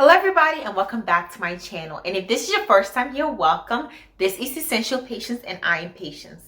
Hello everybody and welcome back to my channel. And if this is your first time here, welcome. This is Essential Patience and I am Patience.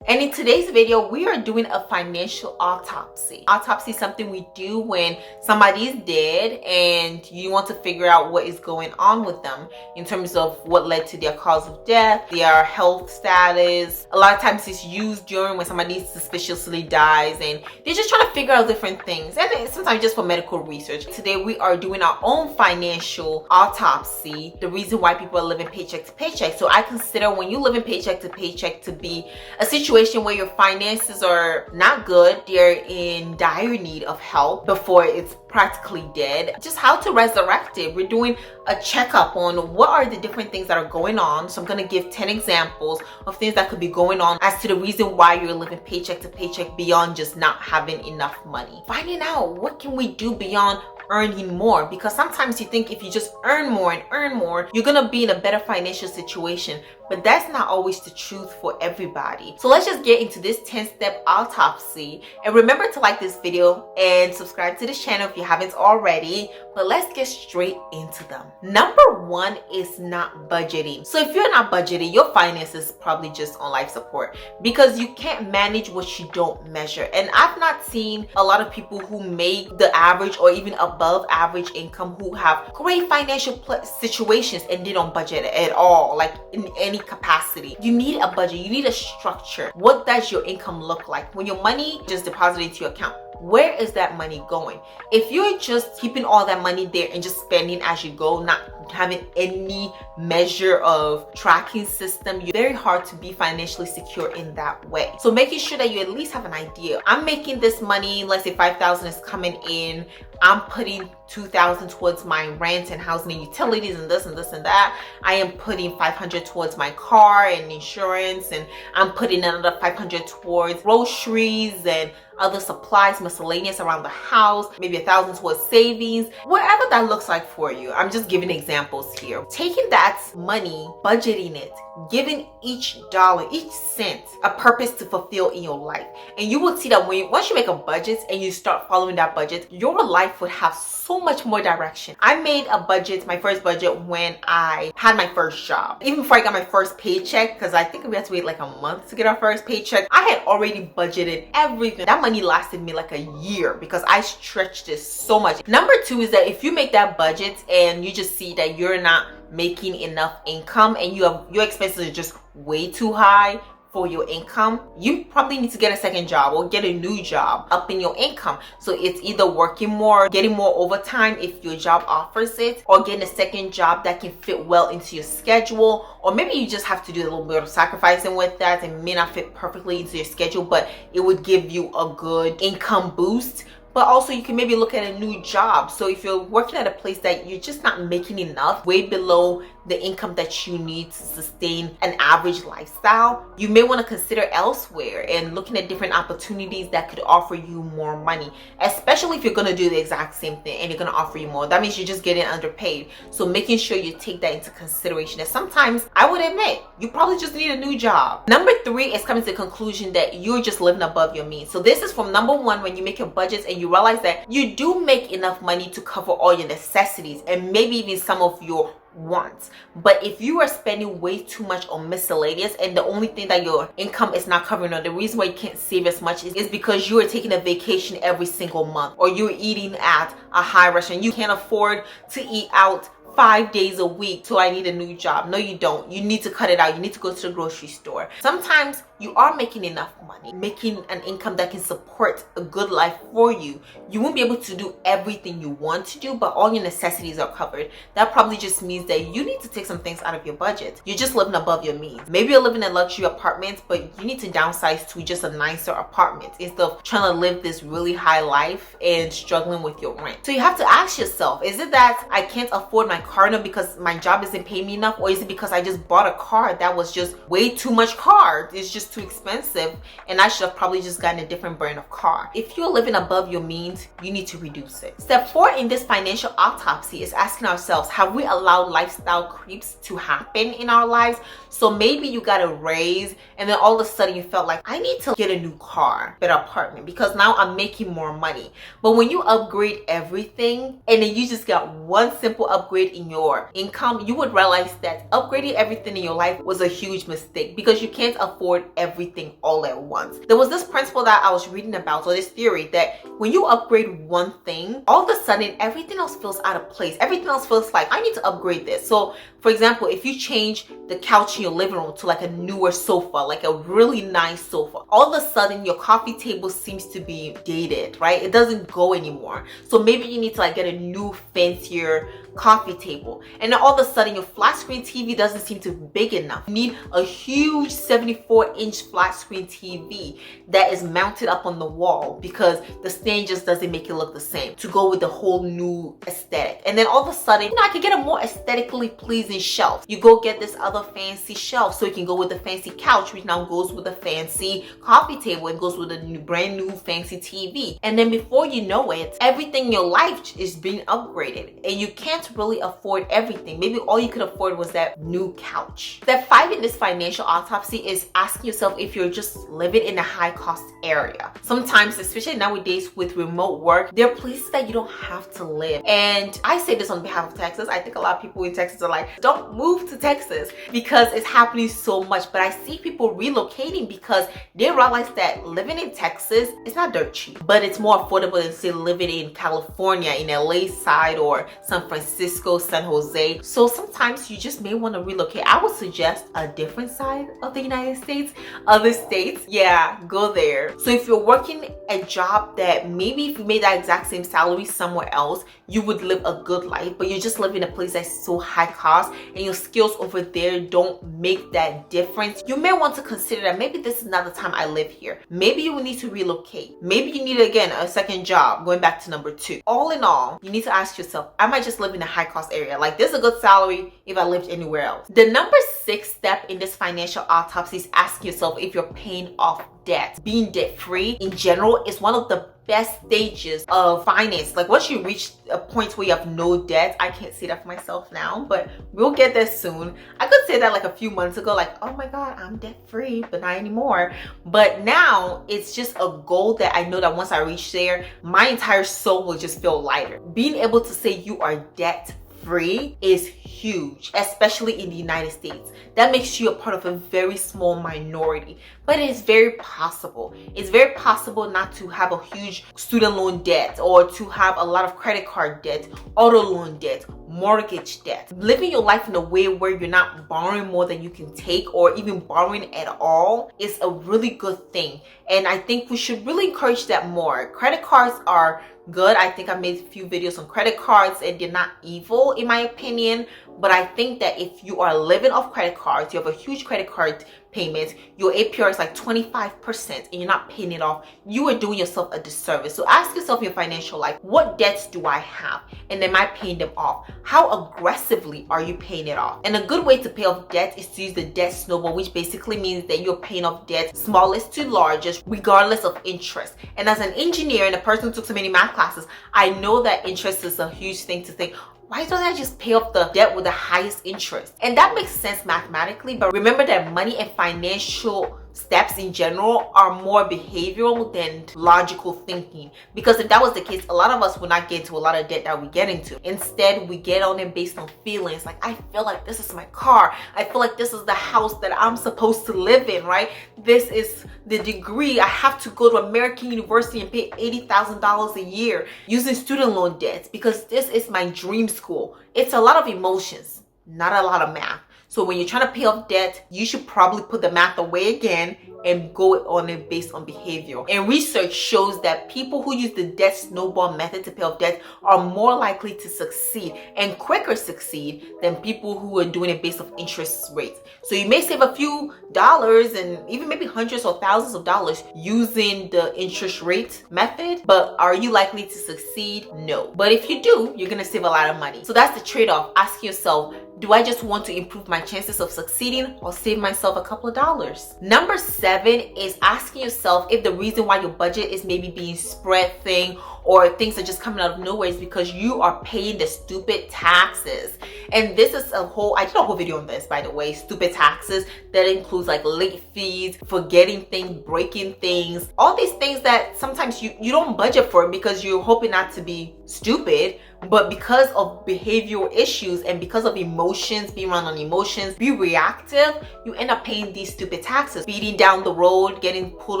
And in today's video, we are doing a financial autopsy. Autopsy is something we do when somebody is dead and you want to figure out what is going on with them in terms of what led to their cause of death, their health status. A lot of times it's used during when somebody suspiciously dies and they're just trying to figure out different things, and sometimes just for medical research. Today we are doing our own financial autopsy, the reason why people are living paycheck to paycheck. So I consider when you live in paycheck to paycheck to be a situation where your finances are not good, they're in dire need of help before it's practically dead. Just how to resurrect it. We're doing a checkup on what are the different things that are going on. So I'm going to give 10 examples of things that could be going on as to the reason why you're living paycheck to paycheck beyond just not having enough money. Finding out what can we do beyond earning more, because sometimes you think if you just earn more and earn more, you're gonna be in a better financial situation, but that's not always the truth for everybody. So let's just get into this 10-step autopsy, and remember to like this video and subscribe to this channel if you haven't already. But let's get straight into them. Number one is not budgeting. So if you're not budgeting, your finances probably just on life support because you can't manage what you don't measure. And I've not seen a lot of people who make the average or even above average income who have great financial situations and they don't budget at all, like in any capacity. You need a budget, you need a structure. What does your income look like? When your money just deposited into your account, where is that money going? If you're just keeping all that money there and just spending as you go, not having any measure of tracking system, you're very hard to be financially secure in that way. So making sure that you at least have an idea. I'm making this money, let's say 5,000 is coming in. I'm putting 2,000 towards my rent and housing and utilities and this and this and that. I am putting 500 towards my car and insurance, and I'm putting another 500 towards groceries and other supplies, miscellaneous around the house, maybe 1,000 towards savings, whatever that looks like for you. I'm just giving examples here. Taking that money, budgeting it, giving each dollar, each cent a purpose to fulfill in your life. And you will see that once you make a budget and you start following that budget, your life would have so much more direction. I made a budget, my first budget, when I had my first job. Even before I got my first paycheck, because I think we had to wait like a month to get our first paycheck, I had already budgeted everything. That money lasted me like a year because I stretched this so much. Number two is that if you make that budget and you just see that you're not making enough income and your expenses are just way too high for your income, you probably need to get a second job or get a new job, upping your income. So it's either working more, getting more overtime if your job offers it, or getting a second job that can fit well into your schedule. Or maybe you just have to do a little bit of sacrificing with that and may not fit perfectly into your schedule, but it would give you a good income boost. But also you can maybe look at a new job. So if you're working at a place that you're just not making enough, way below the income that you need to sustain an average lifestyle, you may want to consider elsewhere and looking at different opportunities that could offer you more money, especially if you're going to do the exact same thing and you're going to offer you more. That means you're just getting underpaid. So making sure you take that into consideration. And sometimes I would admit you probably just need a new job. Number three is coming to the conclusion that you're just living above your means. So this is from number one, when you make your budgets and you realize that you do make enough money to cover all your necessities and maybe even some of your wants. But if you are spending way too much on miscellaneous and the only thing that your income is not covering, or the reason why you can't save as much is because you are taking a vacation every single month, or you're eating at a high restaurant, you can't afford to eat out 5 days a week, so I need a new job. No, you don't. You need to cut it out. You need to go to the grocery store. Sometimes you are making enough money, making an income that can support a good life for you. You won't be able to do everything you want to do, but all your necessities are covered. That probably just means that you need to take some things out of your budget. You're just living above your means. Maybe you're living in luxury apartments, but you need to downsize to just a nicer apartment instead of trying to live this really high life and struggling with your rent. So you have to ask yourself, is it that I can't afford my car now because my job isn't paying me enough, or is it because I just bought a car that was just way too much car? It's just too expensive and I should have probably just gotten a different brand of car. If you're living above your means, you need to reduce it. Step 4 in this financial autopsy is asking ourselves, have we allowed lifestyle creeps to happen in our lives? So maybe you got a raise and then all of a sudden you felt like, I need to get a new car, better apartment, because now I'm making more money. But when you upgrade everything and then you just got one simple upgrade in your income, you would realize that upgrading everything in your life was a huge mistake because you can't afford everything all at once. There was this principle that I was reading about, or this theory, that when you upgrade one thing, all of a sudden everything else feels out of place. Everything else feels like, I need to upgrade this. So for example, if you change the couch in your living room to like a newer sofa, like a really nice sofa, all of a sudden your coffee table seems to be dated, right? It doesn't go anymore. So maybe you need to like get a new fancier coffee table, and then all of a sudden your flat screen TV doesn't seem to be big enough. You need a huge 74-inch flat screen TV that is mounted up on the wall because the stand just doesn't make it look the same, to go with the whole new aesthetic. And then all of a sudden, I can get a more aesthetically pleasing shelf. You go get this other fancy shelf so it can go with the fancy couch, which now goes with a fancy coffee table and goes with a brand new fancy TV. And then before you know it, everything in your life is being upgraded and you can't really afford everything. Maybe all you could afford was that new couch. Step 5 in this financial autopsy is asking yourself if you're just living in a high cost area. Sometimes, especially nowadays with remote work, there are places that you don't have to live. And I say this on behalf of Texas. I think a lot of people in Texas are like, don't move to Texas because it's happening so much. But I see people relocating because they realize that living in Texas is not dirt cheap, but it's more affordable than say living in California, in LA side, or San Francisco, San Jose. So sometimes you just may want to relocate. I would suggest a different side of the United States, other states. Yeah, go there. So if you're working a job that maybe if you made that exact same salary somewhere else, you would live a good life, but you just live in a place that's so high cost and your skills over there don't make that difference, you may want to consider that maybe this is not the time I live here. Maybe you will need to relocate. Maybe you need, again, a second job, going back to number 2. All in all, you need to ask yourself, I might just live in a high cost area. Like, this is a good salary if I lived anywhere else. The number 6 step in this financial autopsy is asking yourself if you're paying off debt. Being debt free in general is one of the best stages of finance. Like, once you reach a point where you have no debt, I can't say that for myself now, but we'll get there soon. I could say that like a few months ago, like, oh my god, I'm debt free, but not anymore. But now it's just a goal that I know that once I reach there, my entire soul will just feel lighter. Being able to say you are debt free is huge, especially in the United States. That makes you a part of a very small minority, but it is very possible. It's very possible not to have a huge student loan debt, or to have a lot of credit card debt, auto loan debt, mortgage debt. Living your life in a way where you're not borrowing more than you can take, or even borrowing at all, is a really good thing. And I think we should really encourage that more. Credit cards are good. I think I made a few videos on credit cards and they're not evil in my opinion, but I think that if you are living off credit cards, you have a huge credit card payment, your APR is like 25% and you're not paying it off, you are doing yourself a disservice. So ask yourself in your financial life, what debts do I have and am I paying them off? How aggressively are you paying it off? And a good way to pay off debt is to use the debt snowball, which basically means that you're paying off debt smallest to largest regardless of interest. And as an engineer and a person who took so many math classes, I know that interest is a huge thing to think, why don't I just pay off the debt with the highest interest? And that makes sense mathematically, but remember that money and financial steps in general are more behavioral than logical thinking. Because if that was the case, a lot of us would not get into a lot of debt that we get into. Instead, we get on it based on feelings. Like, I feel like this is my car. I feel like this is the house that I'm supposed to live in, right? This is the degree. I have to go to American University and pay $80,000 a year using student loan debts because this is my dream school. It's a lot of emotions, not a lot of math. So when you're trying to pay off debt, you should probably put the math away again and go on it based on behavior. And research shows that people who use the debt snowball method to pay off debt are more likely to succeed and quicker succeed than people who are doing it based on interest rates. So you may save a few dollars and even maybe hundreds or thousands of dollars using the interest rate method, but are you likely to succeed? No. But if you do, you're gonna save a lot of money. So that's the trade-off. Ask yourself, do I just want to improve my chances of succeeding or save myself a couple of dollars? Number 7 7 is asking yourself if the reason why your budget is maybe being spread thin or things are just coming out of nowhere is because you are paying the stupid taxes. And this is I did a whole video on this, by the way, stupid taxes. That includes like late fees, forgetting things, breaking things, all these things that sometimes you don't budget for because you're hoping not to be stupid, but because of behavioral issues and because of emotions, being run on emotions, be reactive, you end up paying these stupid taxes. Speeding down the road, getting pulled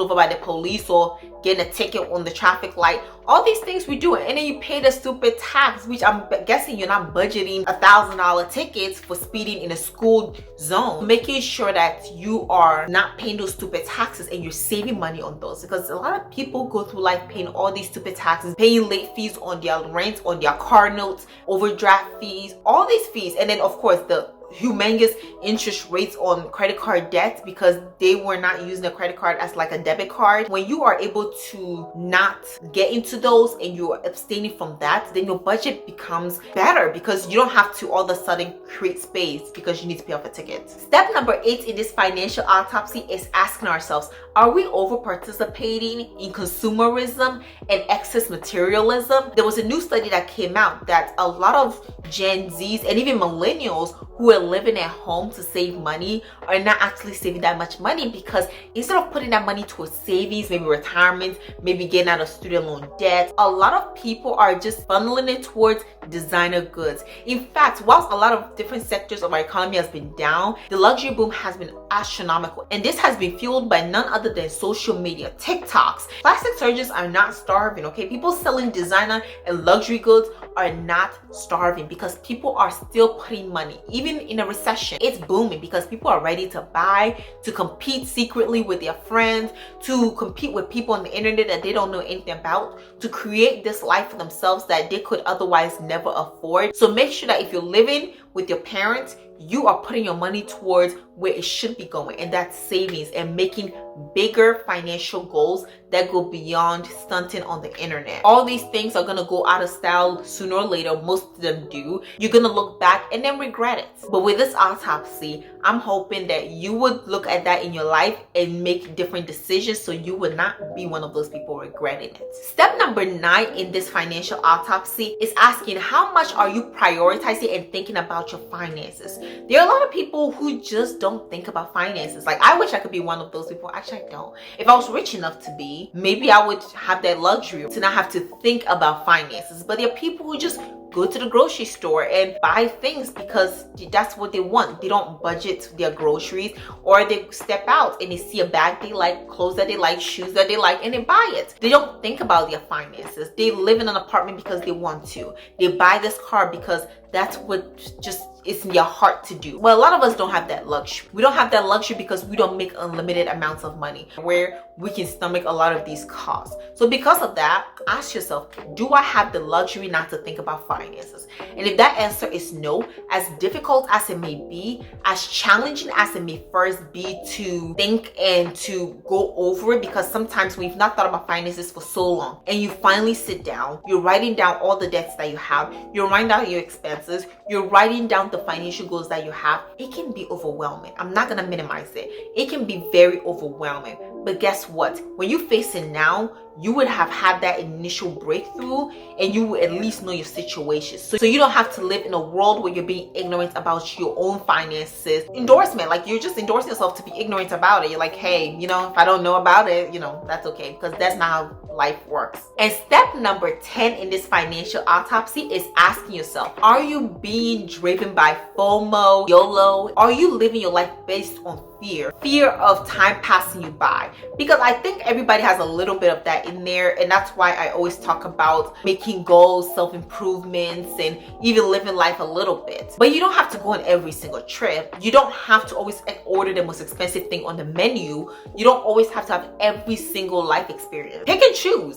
over by the police, or getting a ticket on the traffic light. All these things we do, and then you pay the stupid tax, which I'm guessing you're not budgeting $1,000 tickets for speeding in a school zone. Making sure that you are not paying those stupid taxes and you're saving money on those, because a lot of people go through life paying all these stupid taxes, paying late fees on their rent, on their car notes, overdraft fees, all these fees, and then of course the humongous interest rates on credit card debt because they were not using a credit card as like a debit card. When you are able to not get into those and you're abstaining from that, then your budget becomes better because you don't have to all of a sudden create space because you need to pay off a ticket. Step number 8 in this financial autopsy is asking ourselves, are we over participating in consumerism and excess materialism? There was a new study that came out that a lot of Gen Zs and even millennials who are living at home to save money are not actually saving that much money, because instead of putting that money towards savings, maybe retirement, maybe getting out of student loan debt, a lot of people are just funneling it towards designer goods. In fact, whilst a lot of different sectors of our economy has been down, the luxury boom has been astronomical, and this has been fueled by none other than social media, TikToks. Plastic surgeons are not starving, okay? People selling designer and luxury goods are not starving because people are still putting money. Even in a recession, it's booming because people are ready to buy, to compete secretly with their friends, to compete with people on the internet that they don't know anything about, to create this life for themselves that they could otherwise never afford. So make sure that if you're living with your parents, you are putting your money towards where it should be going, and that's savings and making bigger financial goals that go beyond stunting on the internet. All these things are gonna go out of style sooner or later. Most of them do. You're gonna look back and then regret it. But with this autopsy, I'm hoping that you would look at that in your life and make different decisions so you would not be one of those people regretting it. Step number 9 in this financial autopsy is asking, how much are you prioritizing and thinking about your finances? There are a lot of people who just don't think about finances. Like, I wish I could be one of those people. Actually, I don't. If I was rich enough to be, maybe I would have that luxury to not have to think about finances. But there are people who just go to the grocery store and buy things because that's what they want. They don't budget their groceries, or they step out and they see a bag they like, clothes that they like, shoes that they like, and they buy it. They don't think about their finances. They live in an apartment because they want to. They buy this car because that's what just is in your heart to do. Well, a lot of us don't have that luxury. We don't have that luxury because we don't make unlimited amounts of money where we can stomach a lot of these costs. So because of that, ask yourself, do I have the luxury not to think about finances? And if that answer is no, as difficult as it may be, as challenging as it may first be to think and to go over it, because sometimes we've not thought about finances for so long, and you finally sit down, you're writing down all the debts that you have, you're writing down your expenses, you're writing down the financial goals that you have, it can be overwhelming. I'm not gonna minimize it. It can be very overwhelming. But guess what? When you face it now, you would have had that initial breakthrough and you would at least know your situation. So you don't have to live in a world where you're being ignorant about your own finances. Endorsement, like you're just endorsing yourself to be ignorant about it. You're like, hey, if I don't know about it, that's okay, because that's not how life works. And step number 10 in this financial autopsy is asking yourself, are you being driven by FOMO, YOLO? Are you living your life based on fear of time passing you by? Because I think everybody has a little bit of that in there, and that's why I always talk about making goals, self-improvements, and even living life a little bit. But you don't have to go on every single trip. You don't have to always order the most expensive thing on the menu. You don't always have to have every single life experience. Pick and choose,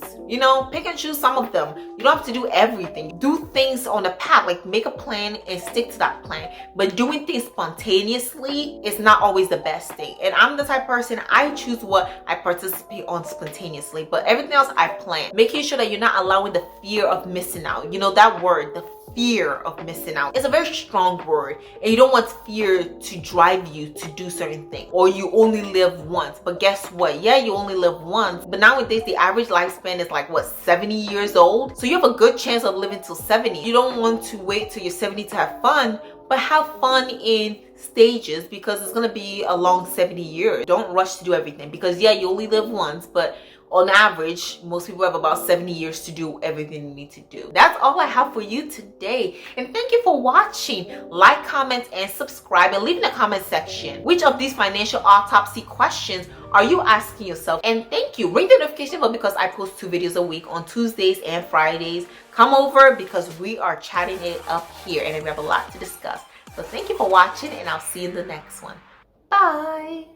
pick and choose some of them. You don't have to do everything. Do things on the path, like make a plan and stick to that plan. But doing things spontaneously is not always the best thing. And I'm the type of person, I choose what I participate on spontaneously, but everything else I plan. Making sure that you're not allowing the fear of missing out. That word, the fear of missing out. It's a very strong word, and you don't want fear to drive you to do certain things, or you only live once. But guess what? Yeah, you only live once, but nowadays the average lifespan is like, what, 70 years old? So you have a good chance of living till 70. You don't want to wait till you're 70 to have fun, but have fun in stages, because it's going to be a long 70 years. Don't rush to do everything, because yeah, you only live once, but on average, most people have about 70 years to do everything you need to do. That's all I have for you today. And thank you for watching. Like, comment, and subscribe. And leave in the comment section, which of these financial autopsy questions are you asking yourself? And thank you. Ring the notification bell, because I post 2 videos a week on Tuesdays and Fridays. Come over, because we are chatting it up here and we have a lot to discuss. So thank you for watching, and I'll see you in the next one. Bye.